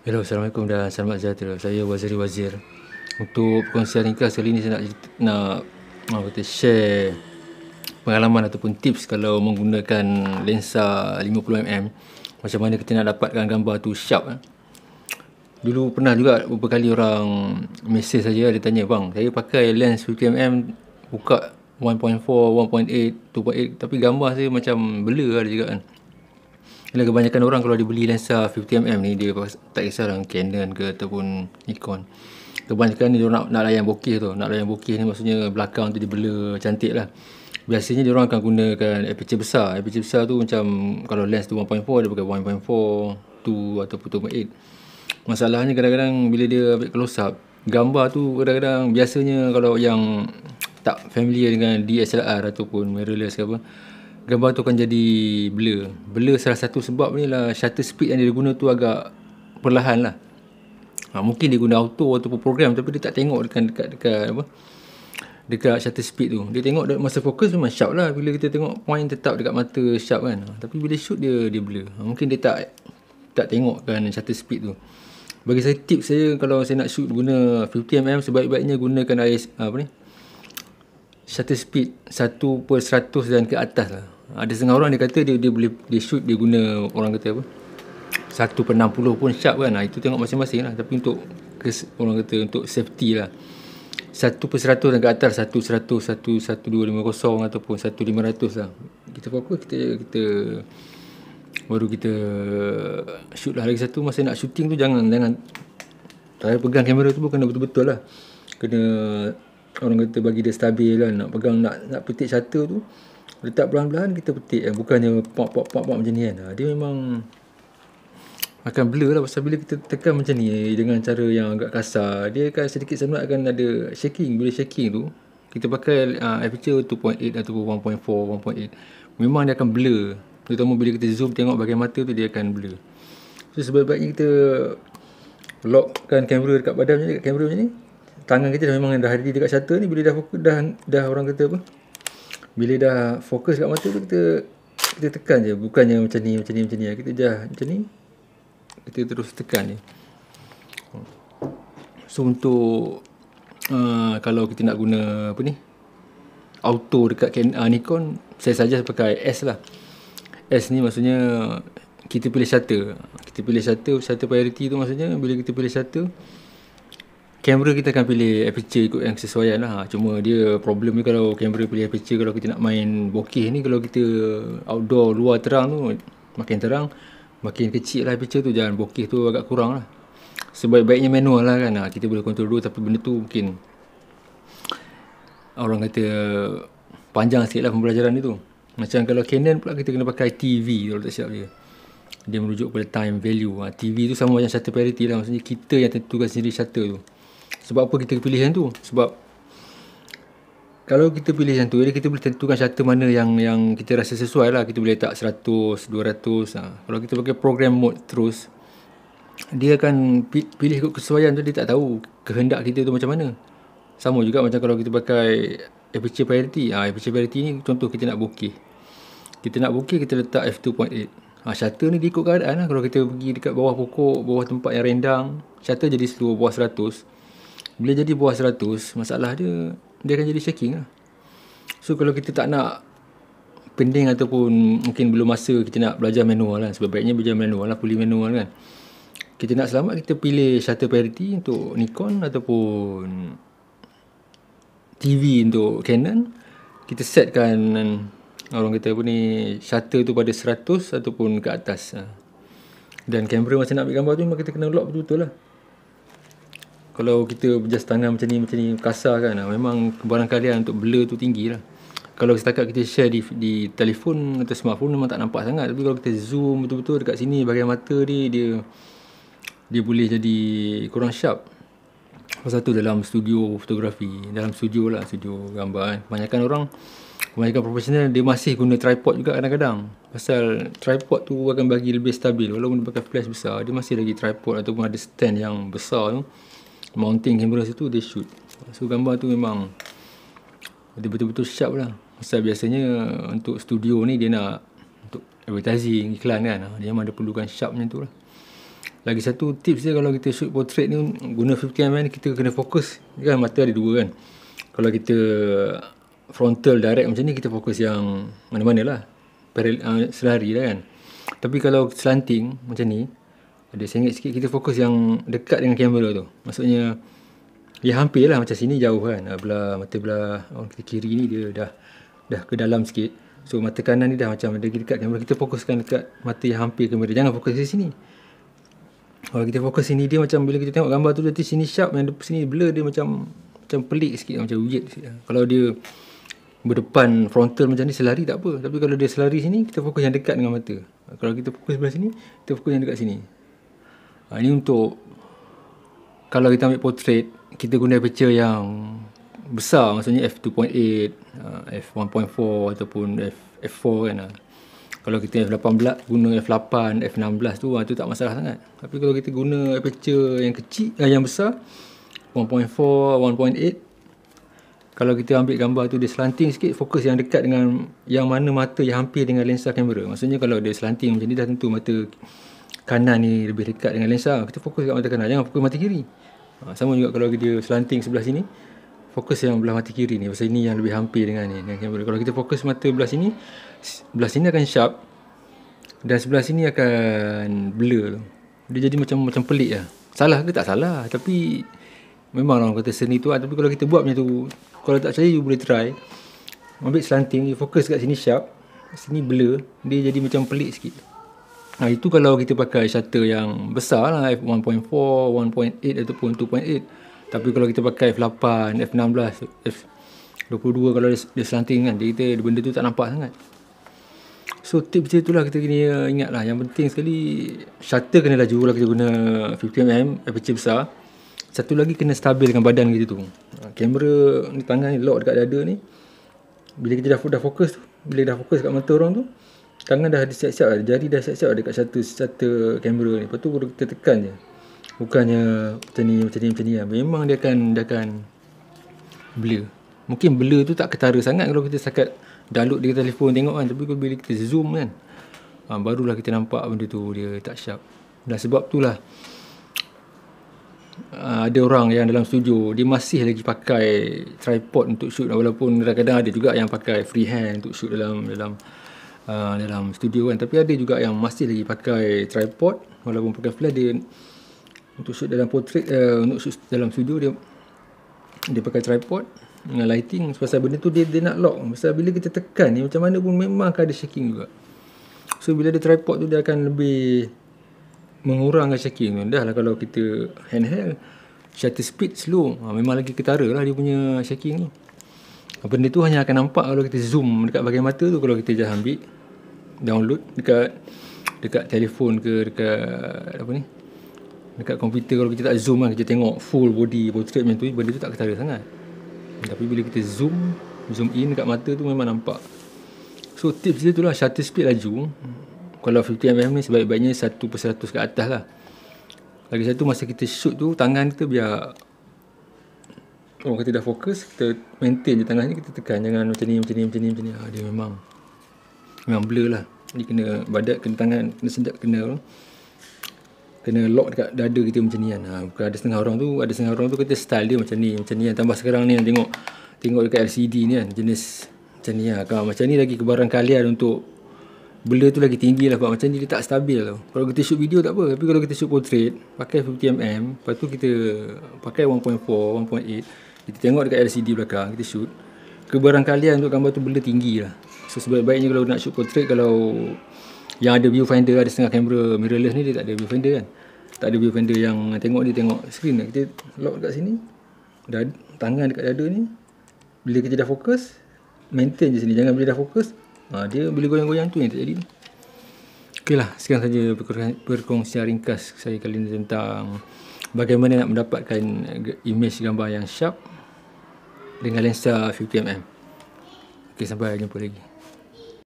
Hello, Assalamualaikum dan selamat sejahtera. Saya Waziri Wazir. Untuk perkongsian ringkas kali ini saya nak apa kata, share pengalaman ataupun tips kalau menggunakan lensa 50mm. Macam mana kita nak dapatkan gambar tu sharp. Dulu pernah juga beberapa kali orang mesej saya, dia tanya, bang, saya pakai lens 50mm, buka 1.4, 1.8, 2.8, tapi gambar saya macam blur ada juga kan. Bila kebanyakan orang kalau dia beli lensa 50mm ni, dia tak kisah orang Canon ke ataupun Nikon. Kebanyakan ni dia nak layan bokeh tu. Nak layan bokeh ni maksudnya belakang tu dia blur cantik lah. Biasanya dia orang akan gunakan aperture besar. Aperture besar tu macam kalau lens tu 1.4, dia pakai 1.4, 2 ataupun 2.8. Masalahnya kadang-kadang bila dia ambil close up, gambar tu kadang-kadang biasanya kalau yang tak familiar dengan DSLR ataupun mirrorless ke apa, gambar tu akan jadi blur. Blur salah satu sebab ni lah shutter speed yang dia guna tu agak perlahan lah. Mungkin dia guna auto ataupun program, tapi dia tak tengok dekat shutter speed tu. Dia tengok masa fokus memang sharp lah. Bila kita tengok point tetap dekat mata sharp kan. Tapi bila shoot dia blur. Mungkin dia tak tengokkan shutter speed tu. Bagi saya, tips saya kalau saya nak shoot guna 50mm, sebaik-baiknya gunakan shutter speed 1/100 dan ke atas lah. Ada setengah orang dia kata dia shoot, dia guna orang kata apa 1/60 pun sharp kan. Itu tengok masing-masing lah. Tapi untuk orang kata untuk safety lah, 1/100 dan ke atas, 1/100, 1/1250 ataupun 1/500 lah. Kita fokus, kita baru kita shoot lah. Lagi satu, masa nak shooting tu jangan saya pegang kamera tu pun kena betul-betul lah. Kena orang kata bagi dia stabil lah. Nak pegang, nak petik shutter tu, letak perlahan-lahan kita petik kan. Bukannya pop macam ni kan. Dia memang akan blur lah. Pasal bila kita tekan macam ni dengan cara yang agak kasar, dia akan sedikit sebenarnya akan ada shaking. Bila shaking tu, kita pakai aperture 2.8 ataupun 1.4, 1.8, memang dia akan blur. Terutama bila kita zoom tengok bahagian mata tu, dia akan blur. So sebaik-baiknya kita lockkan kamera dekat badan macam ni, dekat kamera macam ni. Tangan kita dah memang dah ada dekat shutter ni. Bila dah fokus, dah orang kata apa, bila dah fokus kat mata tu, kita tekan je. Bukannya macam ni. Kita dah macam ni, kita terus tekan je. So untuk kalau kita nak guna apa ni, auto dekat Nikon, saya saja pakai S lah. S ni maksudnya kita pilih shutter. Shutter priority tu maksudnya bila kita pilih shutter, kamera kita akan pilih aperture ikut yang kesesuaian lah. Cuma dia problem ni kalau kamera pilih aperture, kalau kita nak main bokeh ni, kalau kita outdoor luar terang tu, makin terang, makin kecil lah aperture tu. Jangan bokeh tu agak kurang lah. Sebaik-baiknya manual lah kan. Kita boleh control dulu, tapi benda tu mungkin orang kata panjang sikit lah pembelajaran dia tu. Macam kalau Canon pula, kita kena pakai TV kalau tak silap dia merujuk pada time value. TV tu sama macam shutter priority lah. Maksudnya kita yang tentukan sendiri shutter tu. Sebab apa kita pilih yang tu? Sebab kalau kita pilih yang tu, kita boleh tentukan shutter mana yang kita rasa sesuai lah. Kita boleh letak 100, 200. Kalau kita pakai program mode terus, dia akan pilih ikut kesesuaian tu. Dia tak tahu kehendak kita tu macam mana. Sama juga macam kalau kita pakai aperture priority. Aperture priority ni contoh kita nak bokeh. Kita letak f2.8. Shutter ni dia ikut keadaan lah. Kalau kita pergi dekat bawah pokok, bawah tempat yang rendang, shutter jadi slow, bawah 100. Bila jadi bawah 100, masalah dia akan jadi shaking lah. So kalau kita tak nak pending ataupun mungkin belum masa kita nak belajar manual lah, sebaiknya belajar manual lah, fully manual kan. Kita nak selamat, kita pilih shutter priority untuk Nikon ataupun TV untuk Canon. Kita setkan orang kata apa ni, shutter tu pada 100 ataupun ke atas. Dan kamera masa nak ambil gambar tu memang kita kena lock betul-betul lah. Kalau kita just tangan macam ni kasar kan, memang kebarangkalian untuk blur tu tinggi lah. Kalau setakat kita share di telefon atau smartphone memang tak nampak sangat. Tapi kalau kita zoom betul-betul dekat sini, bahagian mata ni, dia boleh jadi kurang sharp. Pasal tu dalam studio fotografi, studio gambar kan, kebanyakan profesional dia masih guna tripod juga kadang-kadang. Pasal tripod tu akan bagi lebih stabil. Walaupun dia pakai flash besar, dia masih lagi tripod ataupun ada stand yang besar tu, mounting kamera situ, dia shoot. So gambar tu memang dia betul-betul sharp lah. Pasal biasanya untuk studio ni dia nak untuk advertising, iklan kan, dia memang dia perlukan sharp macam tu lah. Lagi satu tips dia, kalau kita shoot portrait ni guna 50mm ni, kita kena fokus kan, mata ada dua kan. Kalau kita frontal direct macam ni, kita fokus yang mana-mana lah, selari lah kan. Tapi kalau slanting macam ni, ada sengit sikit, kita fokus yang dekat dengan kamera tu. Maksudnya dia hampir lah, macam sini jauh kan, mata belah kita kiri ni dia dah ke dalam sikit. So mata kanan ni dah macam ada dekat kamera, kita fokuskan dekat mata yang hampir kamera, jangan fokus di sini. Kalau kita fokus sini, dia macam bila kita tengok gambar tu, nanti sini sharp, yang sini blur, dia macam pelik sikit, macam weird sikit. Kalau dia berdepan frontal macam ni, selari tak apa. Tapi kalau dia selari sini, kita fokus yang dekat dengan mata. Kalau kita fokus belah sini, kita fokus yang dekat sini. Ini untuk kalau kita ambil portrait, kita guna aperture yang besar, maksudnya f2.8, f1.4 ataupun f4 kan. Kalau kita f18 guna f8, f16 tu tak masalah sangat. Tapi kalau kita guna aperture yang kecil, yang besar, 1.4, 1.8, kalau kita ambil gambar tu dia slanting sikit, fokus yang dekat dengan yang mana mata yang hampir dengan lensa kamera. Maksudnya kalau dia slanting macam ni, dah tentu mata kanan ni lebih dekat dengan lensa, kita fokus kat mata kanan, jangan fokus mata kiri. Sama juga kalau dia slanting sebelah sini, fokus yang belah mata kiri ni, pasal ini yang lebih hampir dengan ni, dengan kamera. Kalau kita fokus mata belah sini akan sharp, dan sebelah sini akan blur. Dia jadi macam pelik lah. Salah ke? Tak salah, tapi memang orang kata seni tu lah. Tapi kalau kita buat macam tu, kalau tak percaya, you boleh try ambil slanting, you fokus kat sini sharp, sini blur, dia jadi macam pelik sikit. Itu kalau kita pakai shutter yang besar lah, f1.4, 1.8 ataupun 2.8. Tapi kalau kita pakai f8, f16, f22, kalau dia slanting kan, dia benda tu tak nampak sangat. So tips dia tu lah, kita kena ingat lah. Yang penting sekali, shutter kena laju kalau kita guna 50mm, aperture besar. Satu lagi, kena stabil dengan badan kita tu. Kamera ni, tangan ni lock dekat dada ni. Bila kita dah fokus tu, bila dah fokus kat mata orang tu, tangan dah siap-siap lah, jari dah siap-siap dekat shutter kamera ni. Lepas tu baru kita tekan je. Bukannya macam ni lah. Memang dia akan blur. Mungkin blur tu tak ketara sangat kalau kita setakat download dia telefon tengok kan. Tapi bila kita zoom kan, barulah kita nampak benda tu dia tak sharp. Dan sebab tu lah ada orang yang dalam studio, dia masih lagi pakai tripod untuk shoot. Walaupun kadang-kadang ada juga yang pakai freehand untuk shoot dalam studio kan. Tapi ada juga yang masih lagi pakai tripod, walaupun pakai flash, dia untuk shoot dalam portrait, untuk shoot dalam studio, dia pakai tripod dengan lighting. Pasal benda tu dia nak lock. Pasal bila kita tekan ni, macam mana pun memang akan ada shaking juga. So bila ada tripod tu, dia akan lebih mengurangkan shaking tu. Dah lah kalau kita handheld, shutter speed slow, memang lagi ketara lah dia punya shaking tu. Benda tu hanya akan nampak kalau kita zoom dekat bahagian mata tu. Kalau kita dah ambil download dekat telefon ke dekat komputer, kalau kita tak zoom lah, kita tengok full body portrait macam tu, benda tu tak ketara sangat. Tapi bila kita zoom in dekat mata tu, memang nampak. So tips dia tu lah, shutter speed laju. Kalau 50mm ni sebaik-baiknya 1/100 ke atas lah. Lagi satu, masa kita shoot tu, tangan kita biar orang kata dah fokus, kita maintain je tangan ni, kita tekan, jangan macam ni. Dia memang blur lah. Jadi kena badat, kena tangan, kena sedap, kena lock dekat dada kita macam ni kan. Bukan ada setengah orang tu kata style dia macam ni kan. Tambah sekarang ni tengok dekat LCD ni kan, jenis macam ni lah. Kalau macam ni lagi kebaran kalian untuk blur tu lagi tinggi lah. Sebab macam ni dia tak stabil tau. Kalau kita shoot video tak apa, tapi kalau kita shoot portrait pakai 50mm, lepas tu kita pakai 1.4, 1.8, kita tengok dekat LCD belakang, kita shoot, kebarangkalian untuk gambar tu blur tinggi lah. So sebaik-baiknya kalau nak shoot portrait, kalau yang ada viewfinder, ada setengah kamera mirrorless ni, dia tak ada viewfinder kan. Tak ada viewfinder yang tengok screen. Kita lock dekat sini, tangan dekat dada ni. Bila kita dah fokus, maintain je sini. Jangan bila dah fokus, dia bila goyang-goyang tu yang terjadi. Okey lah, sekian saja perkongsian ringkas saya kali ini tentang bagaimana nak mendapatkan image gambar yang sharp dengan lensa 50mm. Okey, sampai jumpa lagi.